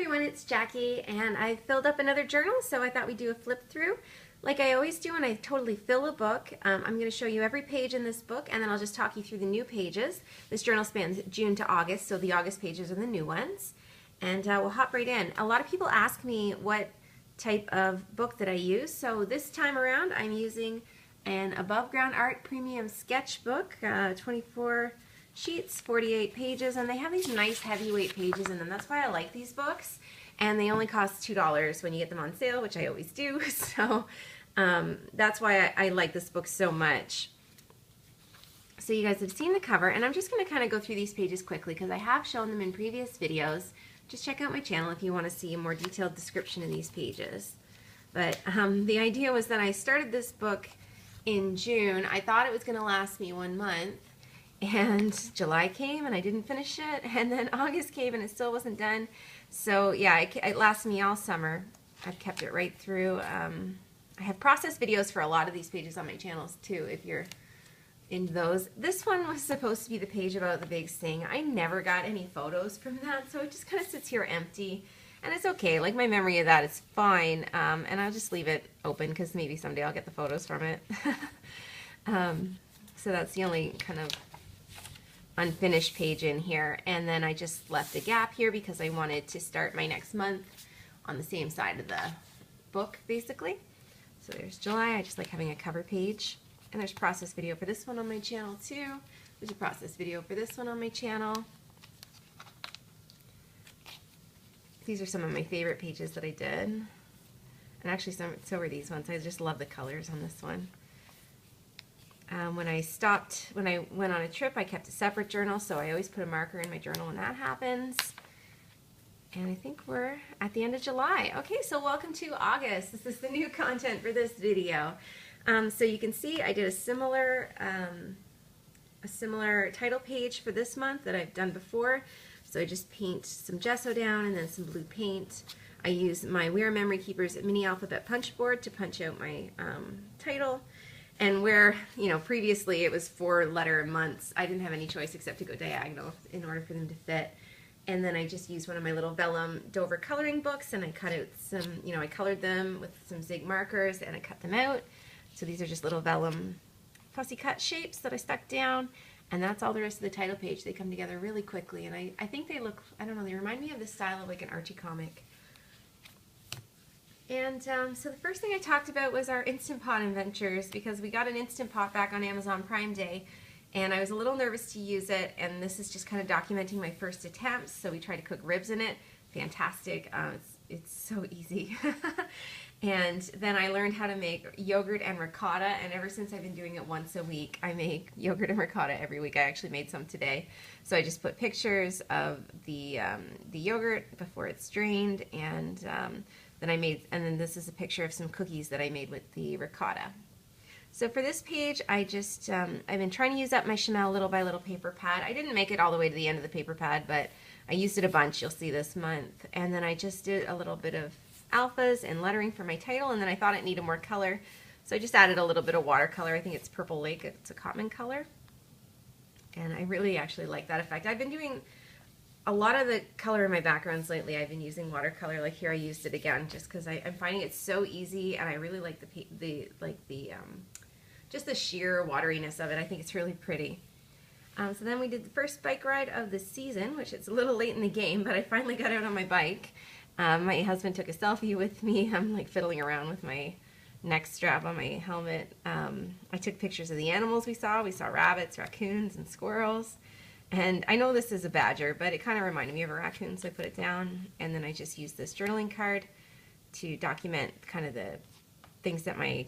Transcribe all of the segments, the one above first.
everyone, it's Jackie, and I filled up another journal, so I thought we'd do a flip through like I always do when I totally fill a book. I'm going to show you every page in this book, and then I'll just talk you through the new pages. This journal spans June to August, so the August pages are the new ones, and we'll hop right in. A lot of people ask me what type of book that I use, so this time around I'm using an Above Ground Art Premium Sketchbook, 24 sheets, 48 pages, and they have these nice heavyweight pages in them. That's why I like these books, and they only cost $2 when you get them on sale, which I always do, so that's why I like this book so much. So you guys have seen the cover, and I'm just going to kind of go through these pages quickly because I have shown them in previous videos. Just check out my channel if you want to see a more detailed description of these pages. But the idea was that I started this book in June. I thought it was going to last me 1 month, and July came and I didn't finish it, and then August came and it still wasn't done. So yeah, it lasted me all summer. I've kept it right through. I have process videos for a lot of these pages on my channels too, if you're in those. This one was supposed to be the page about the big sting. I never got any photos from that, so it just kind of sits here empty. And it's okay, like my memory of that is fine, and I'll just leave it open because maybe someday I'll get the photos from it. So that's the only kind of unfinished page in here, and then I just left a gap here because I wanted to start my next month on the same side of the book, basically. So there's July. I just like having a cover page, and there's process video for this one on my channel too. There's a process video for this one on my channel. These are some of my favorite pages that I did, and actually so were these ones. I just love the colors on this one. When I went on a trip, I kept a separate journal, so I always put a marker in my journal when that happens. And I think we're at the end of July. Okay, so welcome to August. This is the new content for this video. So you can see I did a similar title page for this month that I've done before. So I just paint some gesso down and then some blue paint. I use my We Are Memory Keepers mini alphabet punch board to punch out my title. And where, you know, previously it was 4-letter months, I didn't have any choice except to go diagonal in order for them to fit. And then I just used one of my little vellum Dover coloring books, and I cut out some, you know, I colored them with some zig markers and I cut them out. So these are just little vellum fussy cut shapes that I stuck down, and that's all the rest of the title page. They come together really quickly, and I think they look, I don't know, they remind me of the style of like an Archie comic. And so the first thing I talked about was our Instant Pot adventures, because we got an Instant Pot back on Amazon Prime Day, and I was a little nervous to use it, and this is just kind of documenting my first attempts. So we tried to cook ribs in it. Fantastic. It's so easy. And then I learned how to make yogurt and ricotta, and ever since I've been doing it once a week, I make yogurt and ricotta every week. I actually made some today. So I just put pictures of the yogurt before it's drained, and then this is a picture of some cookies that I made with the ricotta. So for this page, I've been trying to use up my Chanel little by little paper pad. I didn't make it all the way to the end of the paper pad, but I used it a bunch, you'll see this month. And then I just did a little bit of alphas and lettering for my title, and then I thought it needed more color, so I just added a little bit of watercolor. I think it's Purple Lake, it's a Cotman color, and I really actually like that effect. I've been doing a lot of the color in my backgrounds lately. I've been using watercolor. Like here I used it again just because I'm finding it so easy, and I really like just the sheer wateriness of it. I think it's really pretty. So then we did the first bike ride of the season, which it's a little late in the game, but I finally got out on my bike. My husband took a selfie with me. I'm like fiddling around with my neck strap on my helmet. I took pictures of the animals we saw. We saw rabbits, raccoons, and squirrels. And I know this is a badger, but it kind of reminded me of a raccoon, so I put it down. And then I just used this journaling card to document kind of the things that my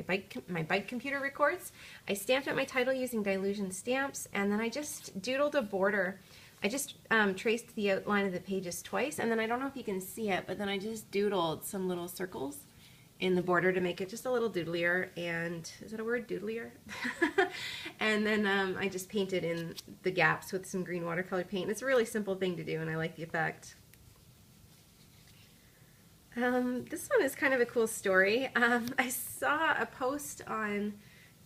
bike computer records. I stamped out my title using Dilution stamps, and then I just doodled a border. I just traced the outline of the pages twice, and then I don't know if you can see it, but then I just doodled some little circles in the border to make it just a little doodlier. And is that a word, doodlier? And then I just painted in the gaps with some green watercolor paint. It's a really simple thing to do, and I like the effect. This one is kind of a cool story. I saw a post on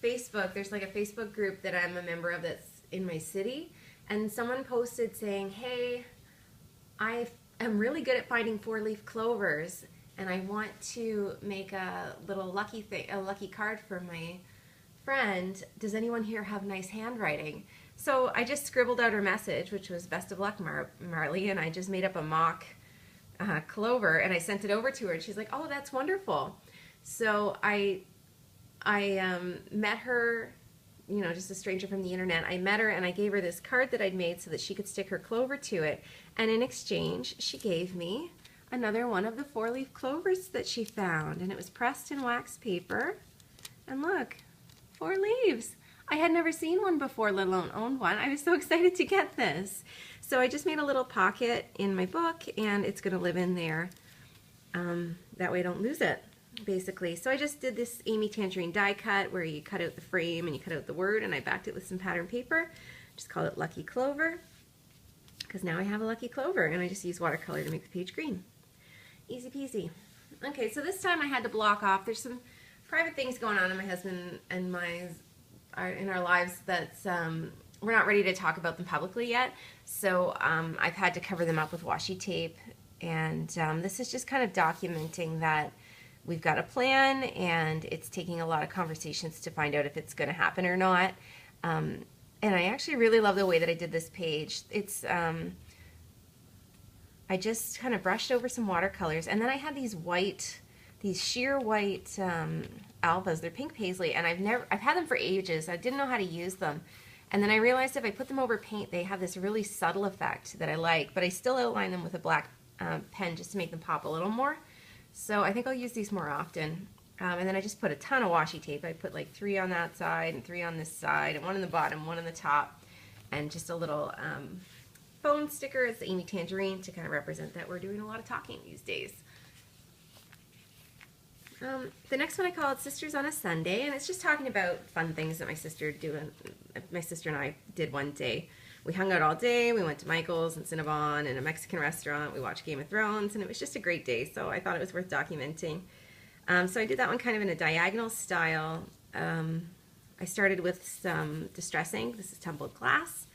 Facebook. There's like a Facebook group that I'm a member of that's in my city, and someone posted saying, hey, I am really good at finding four-leaf clovers, and I want to make a little lucky card for my friend. Does anyone here have nice handwriting? So I just scribbled out her message, which was best of luck, Marley, and I just made up a mock Clover, and I sent it over to her, and she's like, oh, that's wonderful. So I met her, you know, just a stranger from the internet. I met her and I gave her this card that I'd made so that she could stick her clover to it. And in exchange, she gave me another one of the four-leaf clovers that she found. And it was pressed in wax paper. And look, 4 leaves. I had never seen one before, let alone owned one. I was so excited to get this. So I just made a little pocket in my book, and it's going to live in there. That way I don't lose it, basically. So I just did this Amy Tangerine die cut where you cut out the frame and you cut out the word, and I backed it with some pattern paper. Just called it Lucky Clover, because now I have a Lucky Clover, and I just use watercolor to make the page green. Easy peasy. Okay, so this time I had to block off. There's some private things going on in my husband and in our lives that we're not ready to talk about them publicly yet. So I've had to cover them up with washi tape, and this is just kind of documenting that we've got a plan, and it's taking a lot of conversations to find out if it's going to happen or not. And I actually really love the way that I did this page. It's I just kind of brushed over some watercolors, and then I had these sheer white alphas. They're pink paisley, and I've had them for ages. I didn't know how to use them, and then I realized if I put them over paint, they have this really subtle effect that I like. But I still outline them with a black pen just to make them pop a little more. So I think I'll use these more often. And then I just put a ton of washi tape. I put like 3 on that side and 3 on this side, and 1 on the bottom, 1 on the top, and just a little phone sticker. It's the Amy Tangerine to kind of represent that we're doing a lot of talking these days. The next one I call it Sisters on a Sunday, and it's just talking about fun things that my sister and I did one day. We hung out all day. We went to Michael's and Cinnabon and a Mexican restaurant. We watched Game of Thrones, and it was just a great day, so I thought it was worth documenting. So I did that one kind of in a diagonal style. I started with some distressing. This is tumbled glass,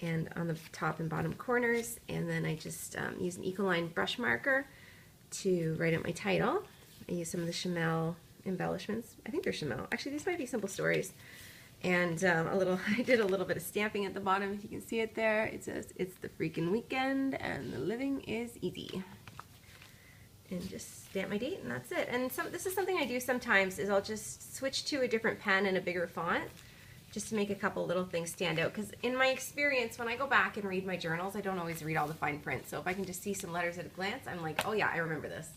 and on the top and bottom corners, and then I just used an Ecoline brush marker to write out my title. I used some of the Chamel embellishments. I think they're Chamel. Actually, these might be Simple Stories. And I did a little bit of stamping at the bottom, if you can see it there. It says, "It's the freaking weekend and the living is easy." And just stamp my date, and that's it. And this is something I do sometimes, is I'll just switch to a different pen and a bigger font, just to make a couple little things stand out. Because in my experience, when I go back and read my journals, I don't always read all the fine print. So if I can just see some letters at a glance, I'm like, oh yeah, I remember this.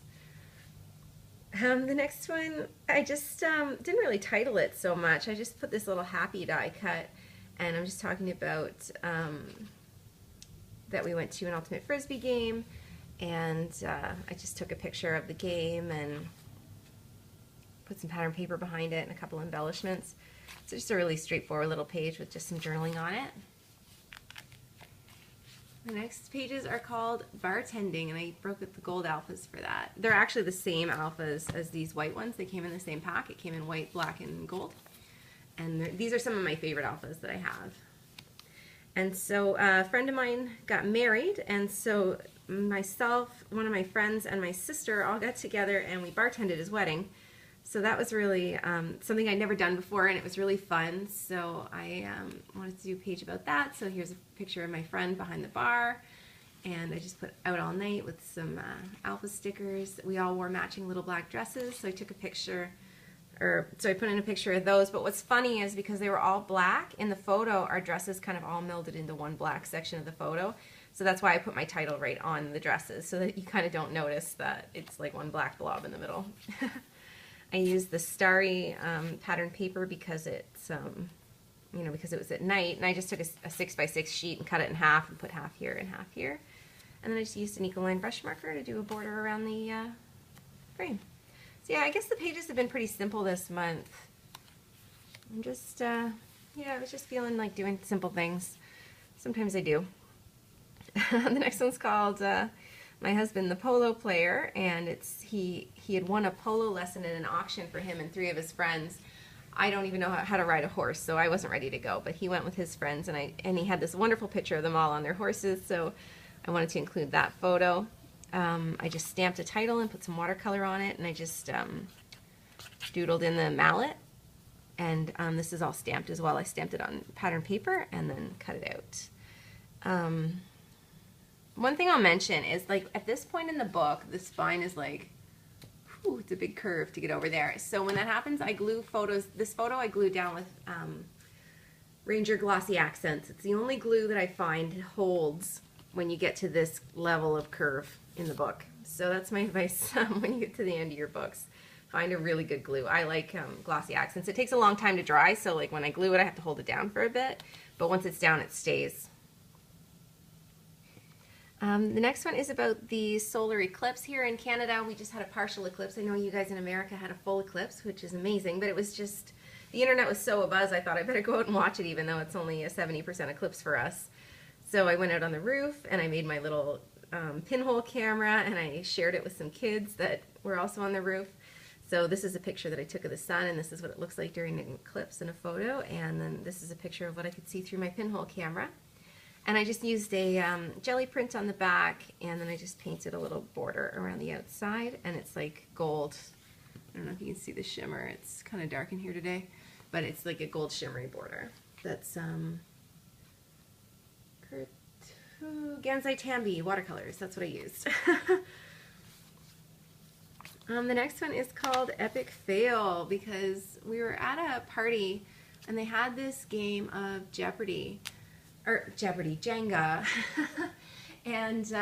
The next one, I just didn't really title it so much. I just put this little happy die cut, and I'm just talking about that we went to an ultimate frisbee game, and I just took a picture of the game and put some pattern paper behind it and a couple embellishments. So just a really straightforward little page with just some journaling on it. The next pages are called Bartending, and I broke out the gold alphas for that. They're actually the same alphas as these white ones. They came in the same pack. It came in white, black, and gold. And these are some of my favorite alphas that I have. And so a friend of mine got married, and so myself, one of my friends, and my sister all got together and we bartended his wedding. So that was really something I'd never done before, and it was really fun. So I wanted to do a page about that. So here's a picture of my friend behind the bar, and I just put out all night with some alpha stickers. We all wore matching little black dresses, so I took a picture, so I put in a picture of those. But what's funny is because they were all black, in the photo, our dresses kind of all melded into one black section of the photo. So that's why I put my title right on the dresses, so that you kind of don't notice that it's like one black blob in the middle. I used the starry pattern paper because it's, because it was at night, and I just took a 6x6 sheet and cut it in half and put half here and half here. And then I just used an Ecoline brush marker to do a border around the frame. So yeah, I guess the pages have been pretty simple this month. I'm just, I was just feeling like doing simple things. Sometimes I do. The next one's called My Husband the Polo Player, and he had won a polo lesson at an auction for him and 3 of his friends. I don't even know how to ride a horse, so I wasn't ready to go, but he went with his friends, and he had this wonderful picture of them all on their horses, so I wanted to include that photo. I just stamped a title and put some watercolor on it, and I just doodled in the mallet. And this is all stamped as well. I stamped it on pattern paper and then cut it out. One thing I'll mention is, like, at this point in the book, the spine is like, whew, it's a big curve to get over there. So when that happens, I glue photos. This photo I glue down with Ranger Glossy Accents. It's the only glue that I find holds when you get to this level of curve in the book. So that's my advice when you get to the end of your books. Find a really good glue. I like Glossy Accents. It takes a long time to dry, so like when I glue it, I have to hold it down for a bit. But once it's down, it stays. The next one is about the solar eclipse. Here in Canada, we just had a partial eclipse. I know you guys in America had a full eclipse, which is amazing, but it was just, the internet was so abuzz, I thought I better go out and watch it, even though it's only a 70% eclipse for us. So I went out on the roof, and I made my little pinhole camera, and I shared it with some kids that were also on the roof. So this is a picture that I took of the sun, and this is what it looks like during an eclipse in a photo, and then this is a picture of what I could see through my pinhole camera. And I just used a jelly print on the back, and then I just painted a little border around the outside, and it's like gold. I don't know if you can see the shimmer. It's kind of dark in here today, but it's like a gold shimmery border. That's Gansai Tambi watercolors. That's what I used. The next one is called Epic Fail, because we were at a party, and they had this game of Jenga. And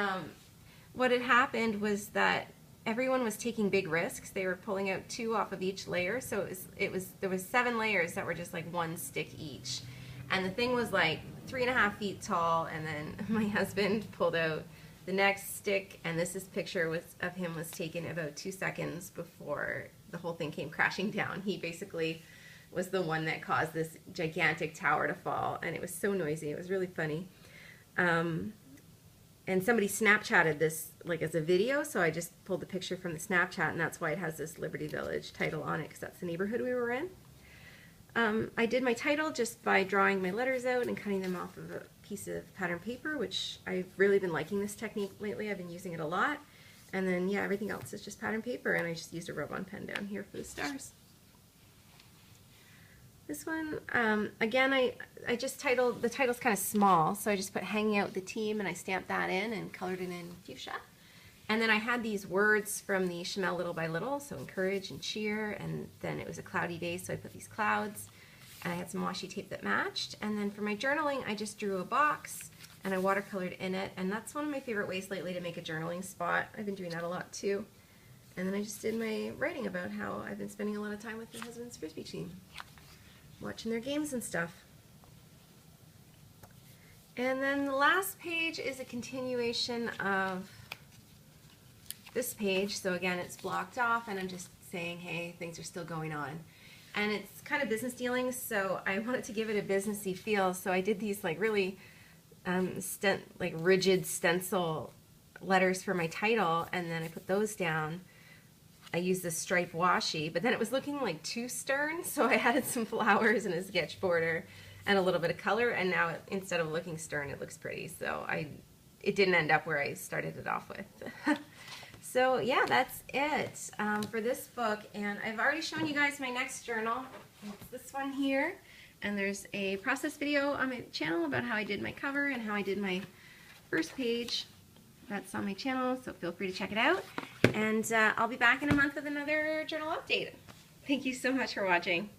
what had happened was that everyone was taking big risks. They were pulling out 2 off of each layer, so there was 7 layers that were just like 1 stick each. And the thing was like 3.5 feet tall, and then my husband pulled out the next stick, and this picture of him was taken about 2 seconds before the whole thing came crashing down. He basically was the one that caused this gigantic tower to fall, and it was so noisy. It was really funny. And somebody Snapchatted this like as a video, so I just pulled the picture from the Snapchat, and that's why it has this Liberty Village title on it, because that's the neighborhood we were in. I did my title just by drawing my letters out and cutting them off of a piece of pattern paper, which I've really been liking this technique lately. I've been using it a lot. And then, yeah, everything else is just pattern paper, and I just used a rub-on pen down here for the stars. This one, again, I just titled, the title's kind of small, so I just put Hanging Out with the Team, and I stamped that in and colored it in fuchsia. And then I had these words from the Chanel Little by Little, so encourage and cheer, and then it was a cloudy day, so I put these clouds, and I had some washi tape that matched. And then for my journaling, I just drew a box, and I watercolored in it, and that's one of my favorite ways lately to make a journaling spot. I've been doing that a lot too. And then I just did my writing about how I've been spending a lot of time with my husband's Frisbee team, watching their games and stuff. And then the last page is a continuation of this page. So again, it's blocked off, and I'm just saying, hey, things are still going on. And it's kind of business dealings, so I wanted to give it a businessy feel, so I did these like really rigid stencil letters for my title, and then I put those down. I used this stripe washi, but then it was looking like too stern, so I added some flowers and a sketch border and a little bit of color, and now instead of looking stern, it looks pretty. So it didn't end up where I started it off with. So yeah, that's it for this book, and I've already shown you guys my next journal. It's this one here, and there's a process video on my channel about how I did my cover and how I did my first page. That's on my channel, so feel free to check it out. And I'll be back in a month with another journal update. Thank you so much for watching.